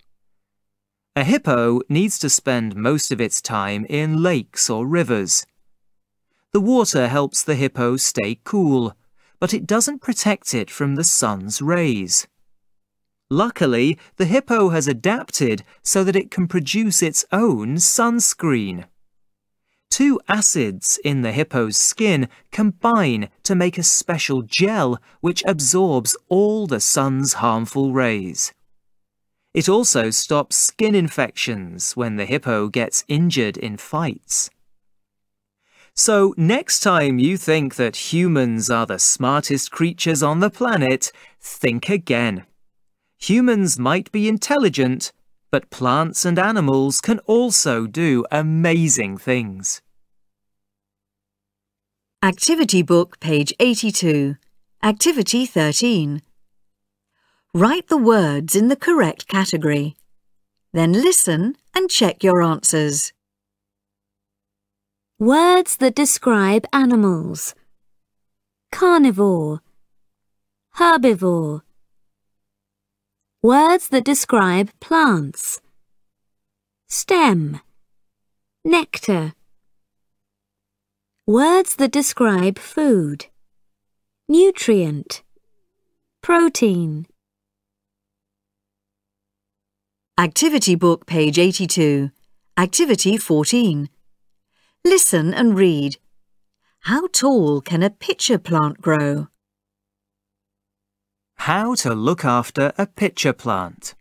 A hippo needs to spend most of its time in lakes or rivers. The water helps the hippo stay cool, but it doesn't protect it from the sun's rays. Luckily, the hippo has adapted so that it can produce its own sunscreen. 2 acids in the hippo's skin combine to make a special gel which absorbs all the sun's harmful rays. It also stops skin infections when the hippo gets injured in fights. So next time you think that humans are the smartest creatures on the planet, think again. Humans might be intelligent, but plants and animals can also do amazing things. Activity Book, page 82. Activity 13. Write the words in the correct category. Then listen and check your answers. Words that describe animals. Carnivore. Herbivore. Words that describe plants. Stem. Nectar. Words that describe food. Nutrient. Protein. Activity Book, page 82. Activity 14. Listen and read. How tall can a pitcher plant grow? How to look after a pitcher plant.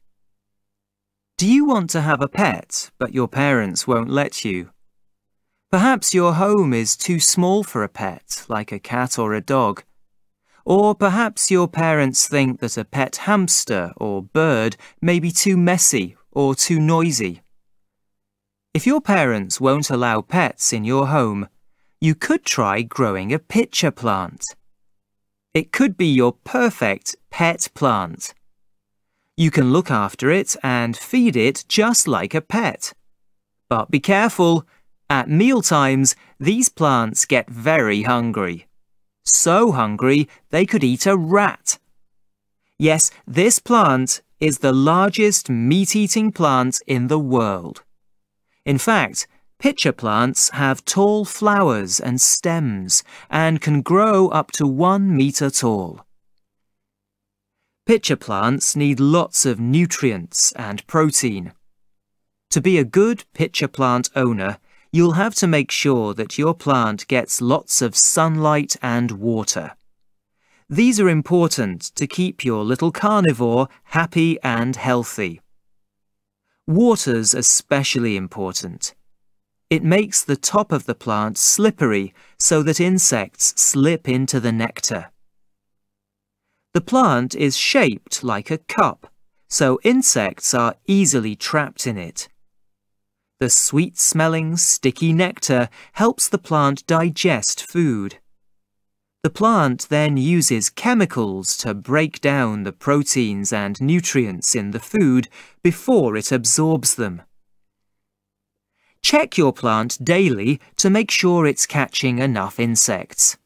Do you want to have a pet, but your parents won't let you? Perhaps your home is too small for a pet, like a cat or a dog. Or perhaps your parents think that a pet hamster or bird may be too messy or too noisy. If your parents won't allow pets in your home, you could try growing a pitcher plant. It could be your perfect pet plant. You can look after it and feed it just like a pet. But be careful, at mealtimes these plants get very hungry. So hungry they could eat a rat. Yes, this plant is the largest meat-eating plant in the world. In fact, pitcher plants have tall flowers and stems and can grow up to 1 meter tall. Pitcher plants need lots of nutrients and protein. To be a good pitcher plant owner, you'll have to make sure that your plant gets lots of sunlight and water. These are important to keep your little carnivore happy and healthy. Water's especially important. It makes the top of the plant slippery so that insects slip into the nectar. The plant is shaped like a cup, so insects are easily trapped in it. The sweet-smelling, sticky nectar helps the plant digest food. The plant then uses chemicals to break down the proteins and nutrients in the food before it absorbs them. Check your plant daily to make sure it's catching enough insects.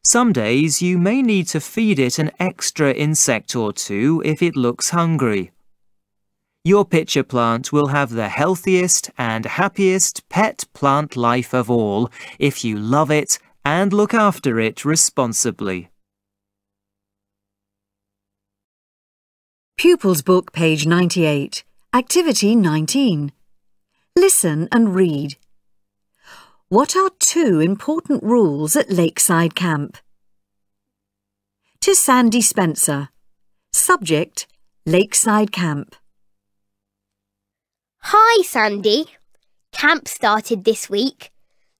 Some days you may need to feed it an extra insect or two if it looks hungry. Your pitcher plant will have the healthiest and happiest pet plant life of all if you love it and look after it responsibly. Pupils Book, page 98. Activity 19. Listen and read. What are 2 important rules at Lakeside Camp? To Sandy Spencer. Subject, Lakeside Camp. Hi, Sandy. Camp started this week.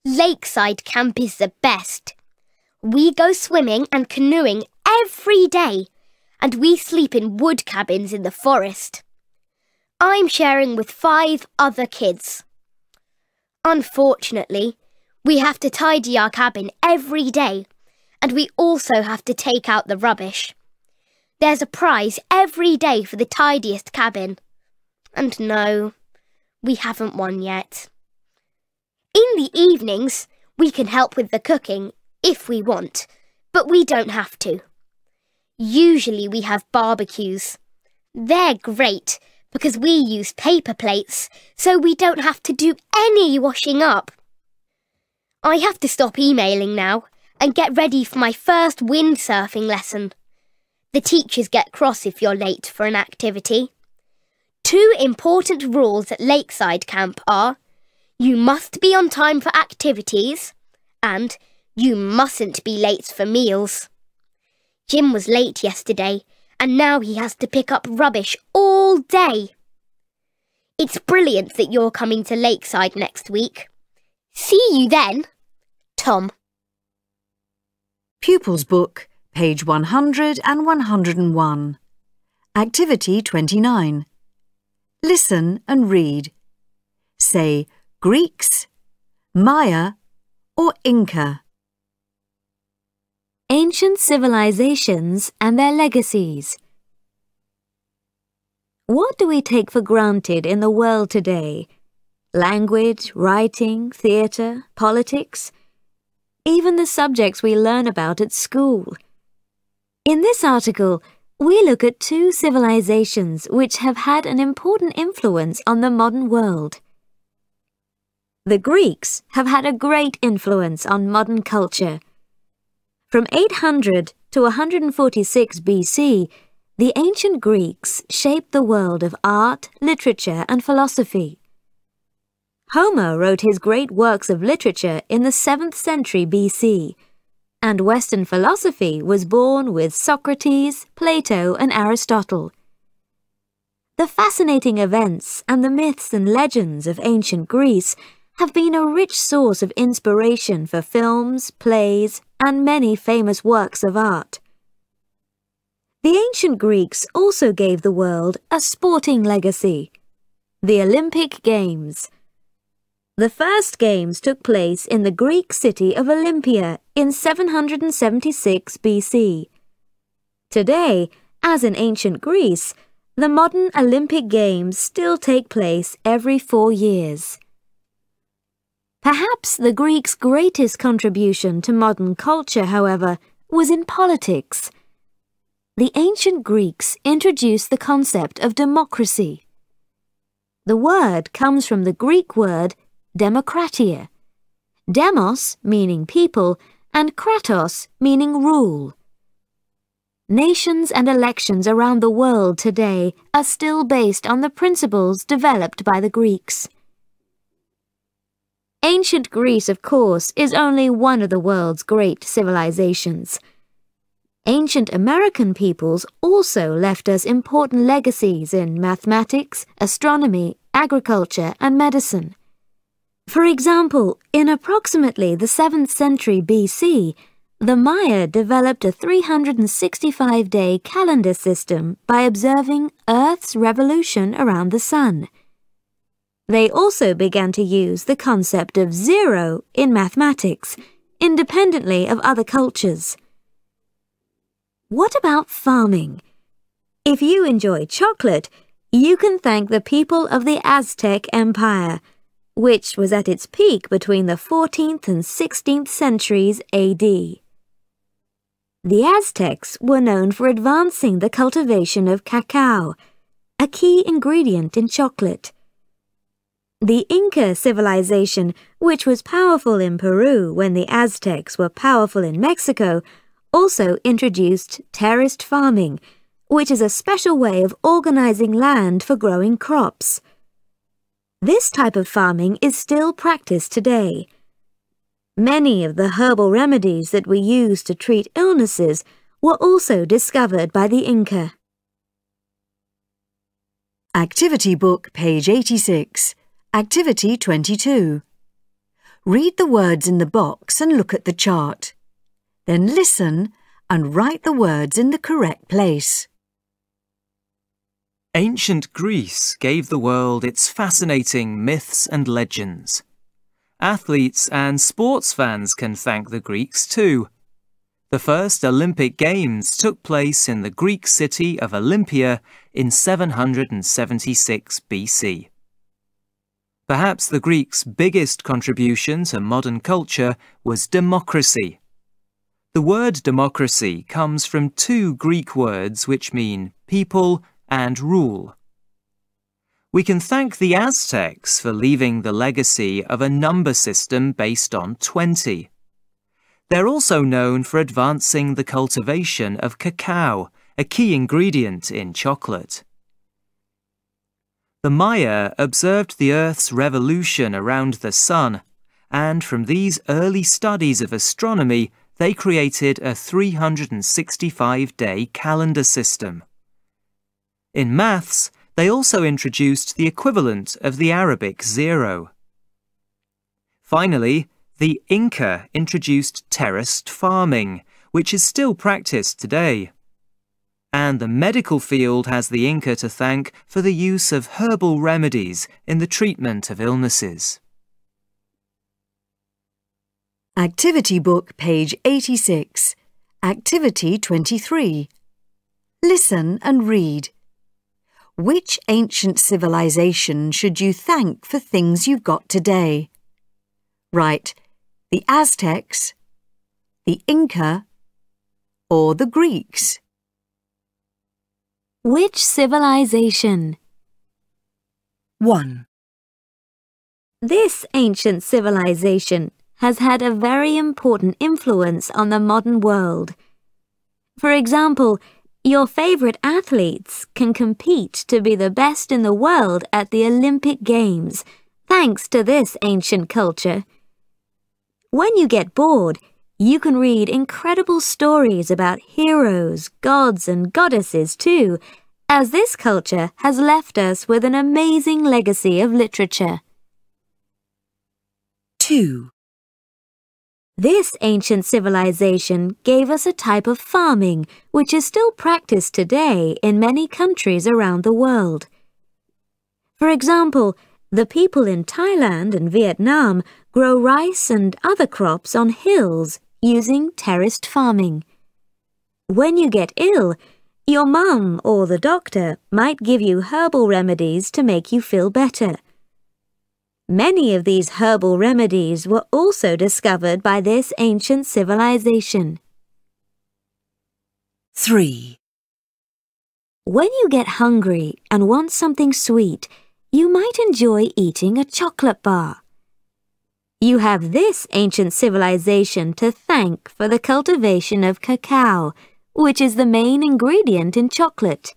Lakeside Camp is the best. We go swimming and canoeing every day, and we sleep in wood cabins in the forest. I'm sharing with 5 other kids. Unfortunately, we have to tidy our cabin every day, and we also have to take out the rubbish. There's a prize every day for the tidiest cabin. And no, we haven't won yet. In the evenings, we can help with the cooking if we want, but we don't have to. Usually we have barbecues. They're great because we use paper plates, so we don't have to do any washing up. I have to stop emailing now and get ready for my first windsurfing lesson. The teachers get cross if you're late for an activity. 2 important rules at Lakeside Camp are: You must be on time for activities, and you mustn't be late for meals. Jim was late yesterday, and now he has to pick up rubbish all day. It's brilliant that you're coming to Lakeside next week. See you then, Tom. Pupils Book, page 100 and 101. Activity 29. Listen and read. Say Greeks, Maya or Inca. Ancient civilizations and their legacies. What do we take for granted in the world today? Language, writing, theatre, politics, even the subjects we learn about at school. In this article, we look at two civilizations which have had an important influence on the modern world. The Greeks have had a great influence on modern culture. From 800 to 146 BC, the ancient Greeks shaped the world of art, literature, and philosophy. Homer wrote his great works of literature in the 7th century BC, and Western philosophy was born with Socrates, Plato, and Aristotle. The fascinating events and the myths and legends of ancient Greece have been a rich source of inspiration for films, plays, and many famous works of art. The ancient Greeks also gave the world a sporting legacy, the Olympic Games. The first games took place in the Greek city of Olympia in 776 BC. Today, as in ancient Greece, the modern Olympic Games still take place every 4 years. Perhaps the Greeks' greatest contribution to modern culture, however, was in politics. The ancient Greeks introduced the concept of democracy. The word comes from the Greek word demokratia. Demos meaning people and kratos meaning rule. Nations and elections around the world today are still based on the principles developed by the Greeks. Ancient Greece, of course, is only one of the world's great civilizations. Ancient American peoples also left us important legacies in mathematics, astronomy, agriculture, and medicine. For example, in approximately the 7th century BC, the Maya developed a 365-day calendar system by observing Earth's revolution around the Sun. They also began to use the concept of zero in mathematics, independently of other cultures. What about farming? If you enjoy chocolate, you can thank the people of the Aztec Empire, which was at its peak between the 14th and 16th centuries AD. The Aztecs were known for advancing the cultivation of cacao, a key ingredient in chocolate. The Inca civilization, which was powerful in Peru when the Aztecs were powerful in Mexico, also introduced terraced farming, which is a special way of organizing land for growing crops. This type of farming is still practiced today. Many of the herbal remedies that we use to treat illnesses were also discovered by the Inca. Activity Book, page 86. Activity 22. Read the words in the box and look at the chart. Then listen and write the words in the correct place. Ancient Greece gave the world its fascinating myths and legends. Athletes and sports fans can thank the Greeks too. The first Olympic Games took place in the Greek city of Olympia in 776 BC. Perhaps the Greeks' biggest contribution to modern culture was democracy. The word democracy comes from two Greek words which mean people and rule. We can thank the Aztecs for leaving the legacy of a number system based on 20. They're also known for advancing the cultivation of cacao, a key ingredient in chocolate. The Maya observed the Earth's revolution around the Sun, and from these early studies of astronomy, they created a 365-day calendar system. In maths, they also introduced the equivalent of the Arabic 0. Finally, the Inca introduced terraced farming, which is still practiced today. And the medical field has the Inca to thank for the use of herbal remedies in the treatment of illnesses. Activity Book, page 86. Activity 23. Listen and read. Which ancient civilization should you thank for things you've got today? Write the Aztecs, the Inca, or the Greeks. Which civilization? 1. This ancient civilization has had a very important influence on the modern world. For example, your favorite athletes can compete to be the best in the world at the Olympic Games, thanks to this ancient culture. When you get bored, you can read incredible stories about heroes, gods and goddesses too, as this culture has left us with an amazing legacy of literature. 2. This ancient civilization gave us a type of farming which is still practiced today in many countries around the world. For example, the people in Thailand and Vietnam grow rice and other crops on hills using terraced farming. When you get ill, your mum or the doctor might give you herbal remedies to make you feel better. Many of these herbal remedies were also discovered by this ancient civilization. 3. When you get hungry and want something sweet, you might enjoy eating a chocolate bar. You have this ancient civilization to thank for the cultivation of cacao, which is the main ingredient in chocolate.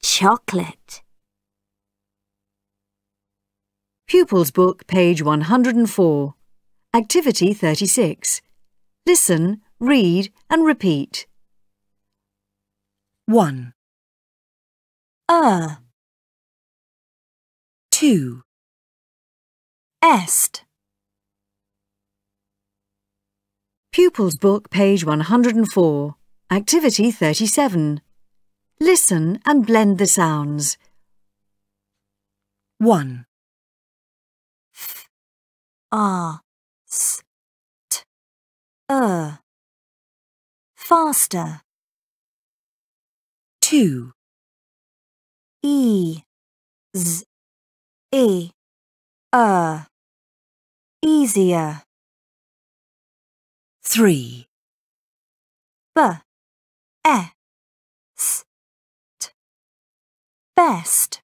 Chocolate. Pupils Book, page 104. Activity 36. Listen, read and repeat. 1. 2. Est. Pupils Book, page 104. Activity 37. Listen and blend the sounds. 1. F, R, S, T, faster. 2. E, Z, E, easier. 3. B, E, S, T, best.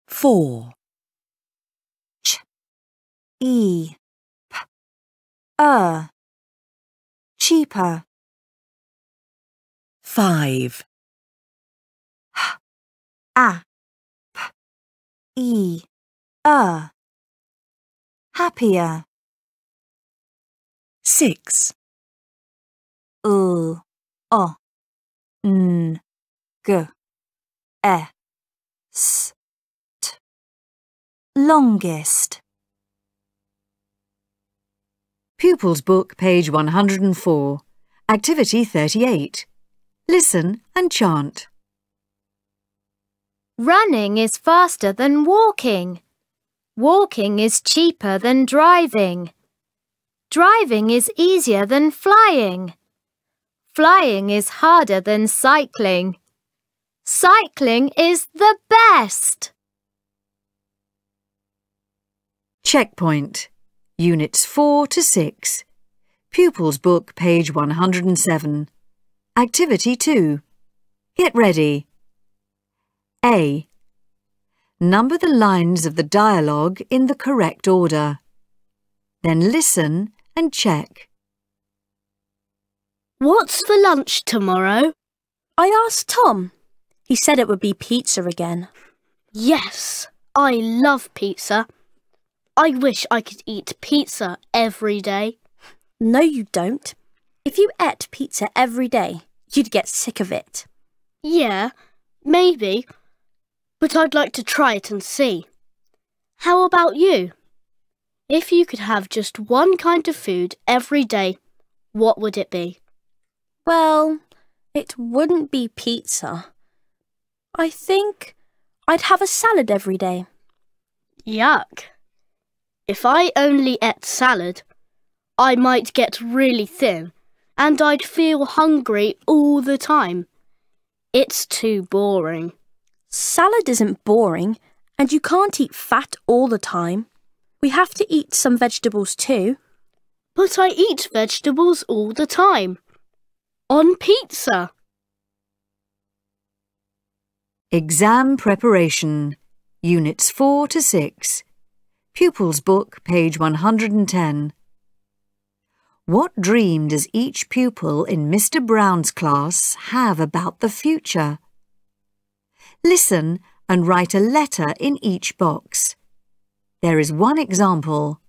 4. Ch, E, P, cheaper. 5. H, A, P, E, happier. 6. U, O, N, G, E, S, T, longest. Pupils Book, page 104. Activity 38. Listen and chant. Running is faster than walking. Walking is cheaper than driving. Driving is easier than flying. Flying is harder than cycling. Cycling is the best. Checkpoint. Units 4 to 6. Pupils Book, page 107. Activity 2. Get ready. A. Number the lines of the dialogue in the correct order. Then listen and check. What's for lunch tomorrow? I asked Tom. He said it would be pizza again. Yes, I love pizza. I wish I could eat pizza every day. No, you don't. If you ate pizza every day, you'd get sick of it. Yeah, maybe. But I'd like to try it and see. How about you? If you could have just one kind of food every day, what would it be? Well, it wouldn't be pizza. I think I'd have a salad every day. Yuck. If I only ate salad, I might get really thin and I'd feel hungry all the time. It's too boring. Salad isn't boring, and you can't eat fat all the time. We have to eat some vegetables too. But I eat vegetables all the time. On pizza. Exam Preparation, Units 4 to 6. Pupils Book, page 110. What dream does each pupil in Mr. Brown's class have about the future? Listen and write a letter in each box. There is one example.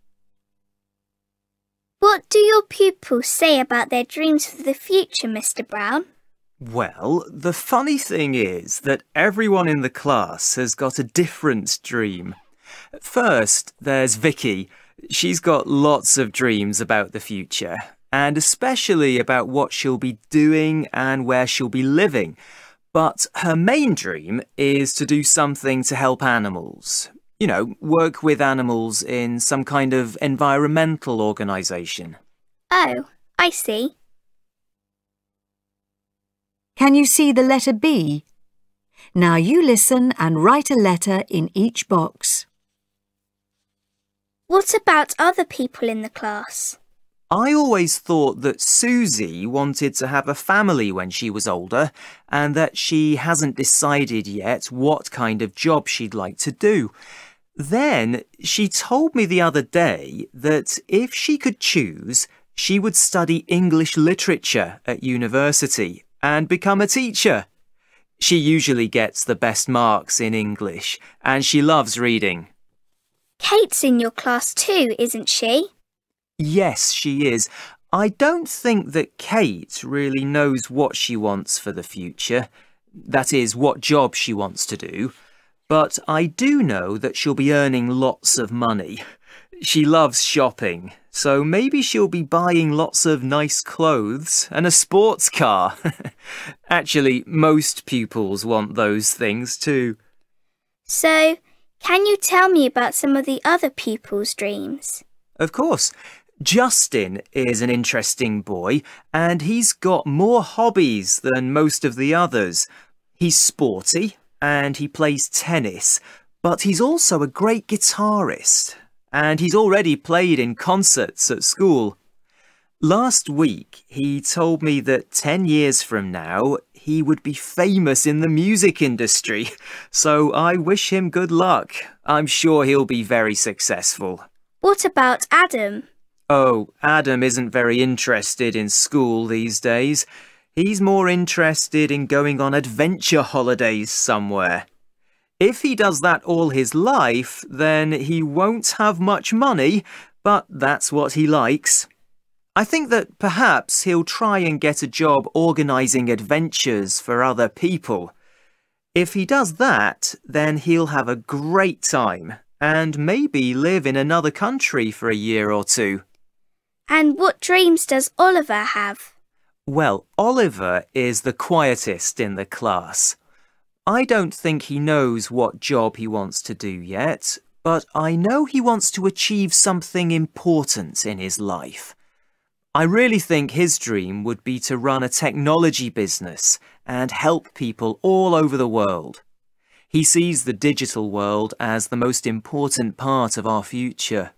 What do your pupils say about their dreams for the future, Mr. Brown? Well, the funny thing is that everyone in the class has got a different dream. First, there's Vicky. She's got lots of dreams about the future, and especially about what she'll be doing and where she'll be living. But her main dream is to do something to help animals. You know, work with animals in some kind of environmental organisation. Oh, I see. Can you see the letter B? Now you listen and write a letter in each box. What about other people in the class? I always thought that Susie wanted to have a family when she was older and that she hasn't decided yet what kind of job she'd like to do. Then she told me the other day that if she could choose, she would study English literature at university and become a teacher. She usually gets the best marks in English and she loves reading. Kate's in your class too, isn't she? Yes, she is. I don't think that Kate really knows what she wants for the future. That is, what job she wants to do. But I do know that she'll be earning lots of money. She loves shopping, so maybe she'll be buying lots of nice clothes and a sports car. Actually, most pupils want those things too. So, can you tell me about some of the other pupils' dreams? Of course. Justin is an interesting boy, and he's got more hobbies than most of the others. He's sporty, and he plays tennis, but he's also a great guitarist, and he's already played in concerts at school. Last week, he told me that 10 years from now, he would be famous in the music industry, so I wish him good luck. I'm sure he'll be very successful. What about Adam? Oh, Adam isn't very interested in school these days. He's more interested in going on adventure holidays somewhere. If he does that all his life, then he won't have much money, but that's what he likes. I think that perhaps he'll try and get a job organising adventures for other people. If he does that, then he'll have a great time and maybe live in another country for a year or two. And what dreams does Oliver have? Well, Oliver is the quietest in the class. I don't think he knows what job he wants to do yet, but I know he wants to achieve something important in his life. I really think his dream would be to run a technology business and help people all over the world. He sees the digital world as the most important part of our future.